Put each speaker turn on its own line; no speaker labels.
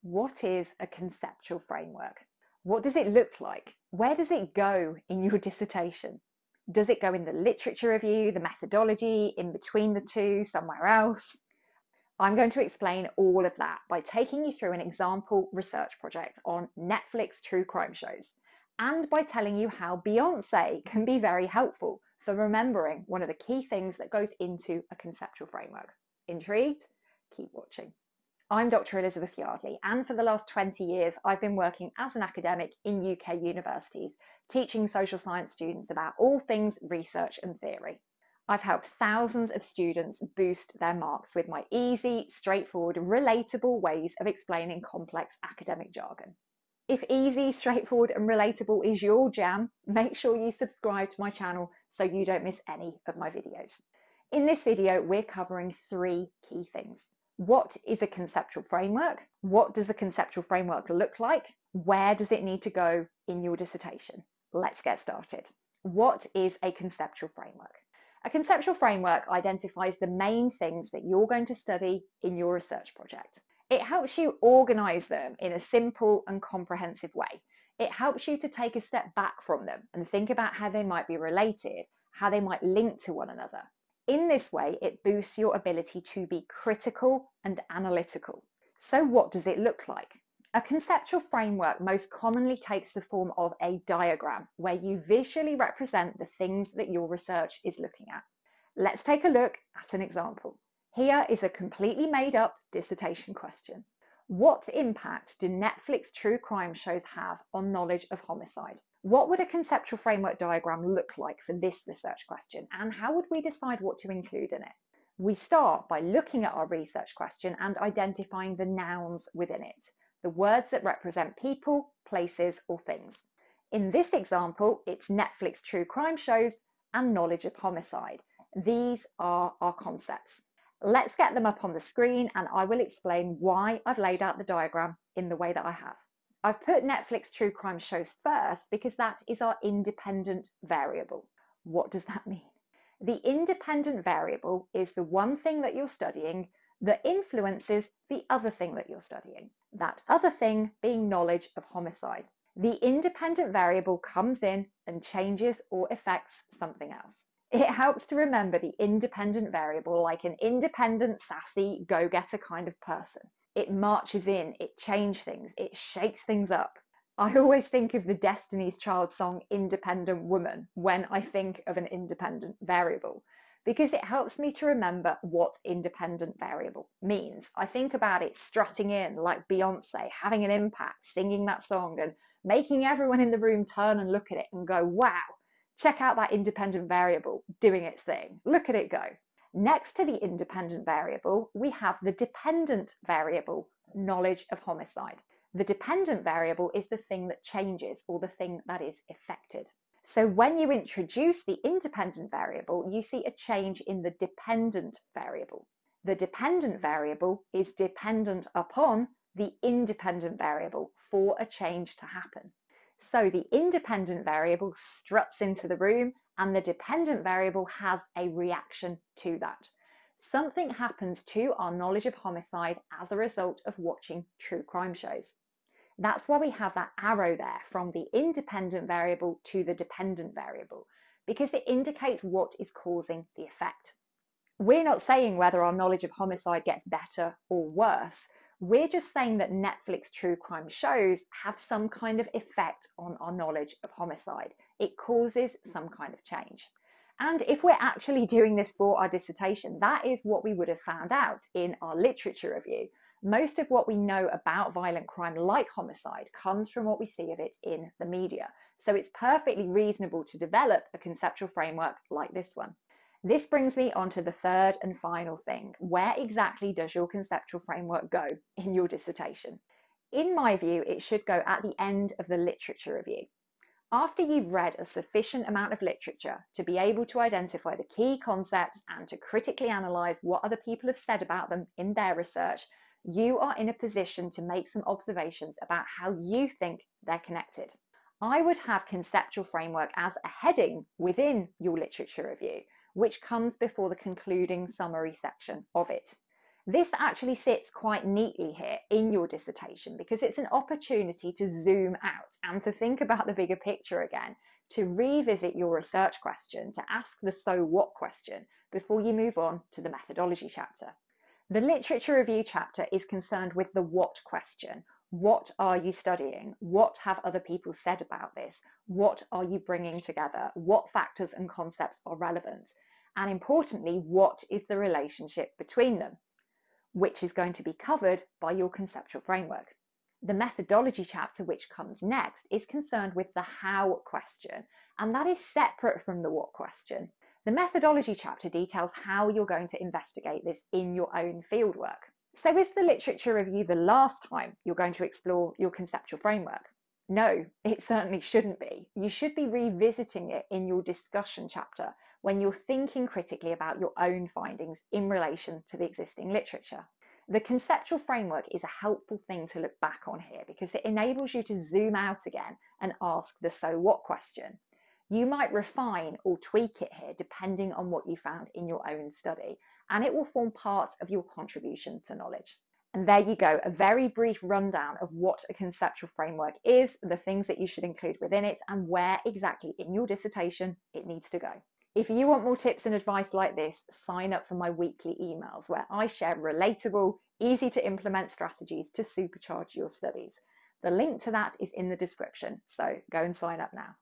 What is a conceptual framework? What does it look like? Where does it go in your dissertation? Does it go in the literature review, the methodology, in between the two, somewhere else? I'm going to explain all of that by taking you through an example research project on Netflix true crime shows, and by telling you how Beyonce can be very helpful for remembering one of the key things that goes into a conceptual framework. Intrigued? Keep watching. I'm Dr. Elizabeth Yardley, and for the last 20 years, I've been working as an academic in UK universities, teaching social science students about all things research and theory. I've helped thousands of students boost their marks with my easy, straightforward, relatable ways of explaining complex academic jargon. If easy, straightforward, and relatable is your jam, make sure you subscribe to my channel so you don't miss any of my videos. In this video, we're covering 3 key things. What is a conceptual framework? What does a conceptual framework look like? Where does it need to go in your dissertation? Let's get started. What is a conceptual framework? A conceptual framework identifies the main things that you're going to study in your research project. It helps you organize them in a simple and comprehensive way. It helps you to take a step back from them and think about how they might be related, how they might link to one another. In this way, it boosts your ability to be critical and analytical. So what does it look like? A conceptual framework most commonly takes the form of a diagram where you visually represent the things that your research is looking at. Let's take a look at an example. Here is a completely made up dissertation question. What impact do Netflix true crime shows have on knowledge of homicide? What would a conceptual framework diagram look like for this research question, and how would we decide what to include in it? We start by looking at our research question and identifying the nouns within it, the words that represent people, places, or things. In this example, it's Netflix true crime shows and knowledge of homicide. These are our concepts. Let's get them up on the screen and I will explain why I've laid out the diagram in the way that I have. I've put Netflix true crime shows first because that is our independent variable. What does that mean? The independent variable is the one thing that you're studying that influences the other thing that you're studying. That other thing being knowledge of homicide. The independent variable comes in and changes or affects something else. It helps to remember the independent variable like an independent, sassy, go-getter kind of person. It marches in, it changes things, it shakes things up. I always think of the Destiny's Child song Independent Woman when I think of an independent variable, because it helps me to remember what independent variable means. I think about it strutting in like Beyonce, having an impact, singing that song and making everyone in the room turn and look at it and go, wow, check out that independent variable doing its thing. Look at it go. Next to the independent variable, we have the dependent variable, knowledge of homicide. The dependent variable is the thing that changes or the thing that is affected. So when you introduce the independent variable, you see a change in the dependent variable. The dependent variable is dependent upon the independent variable for a change to happen. So the independent variable struts into the room and the dependent variable has a reaction to that. Something happens to our knowledge of homicide as a result of watching true crime shows. That's why we have that arrow there from the independent variable to the dependent variable, because it indicates what is causing the effect. We're not saying whether our knowledge of homicide gets better or worse. We're just saying that Netflix true crime shows have some kind of effect on our knowledge of homicide. It causes some kind of change. And if we're actually doing this for our dissertation, that is what we would have found out in our literature review. Most of what we know about violent crime like homicide comes from what we see of it in the media. So it's perfectly reasonable to develop a conceptual framework like this one. This brings me on to the third and final thing. Where exactly does your conceptual framework go in your dissertation? In my view, it should go at the end of the literature review. After you've read a sufficient amount of literature to be able to identify the key concepts and to critically analyse what other people have said about them in their research, you are in a position to make some observations about how you think they're connected. I would have conceptual framework as a heading within your literature review, which comes before the concluding summary section of it. This actually sits quite neatly here in your dissertation because it's an opportunity to zoom out and to think about the bigger picture again, to revisit your research question, to ask the so what question before you move on to the methodology chapter. The literature review chapter is concerned with the what question. What are you studying? What have other people said about this? What are you bringing together? What factors and concepts are relevant? And importantly, what is the relationship between them? Which is going to be covered by your conceptual framework. The methodology chapter, which comes next, is concerned with the how question, and that is separate from the what question. The methodology chapter details how you're going to investigate this in your own fieldwork. So is the literature review the last time you're going to explore your conceptual framework? No, it certainly shouldn't be. You should be revisiting it in your discussion chapter when you're thinking critically about your own findings in relation to the existing literature. The conceptual framework is a helpful thing to look back on here because it enables you to zoom out again and ask the so what question. You might refine or tweak it here depending on what you found in your own study, and it will form part of your contribution to knowledge. And there you go, a very brief rundown of what a conceptual framework is, the things that you should include within it, and where exactly in your dissertation it needs to go. If you want more tips and advice like this, sign up for my weekly emails where I share relatable, easy to implement strategies to supercharge your studies. The link to that is in the description, so go and sign up now.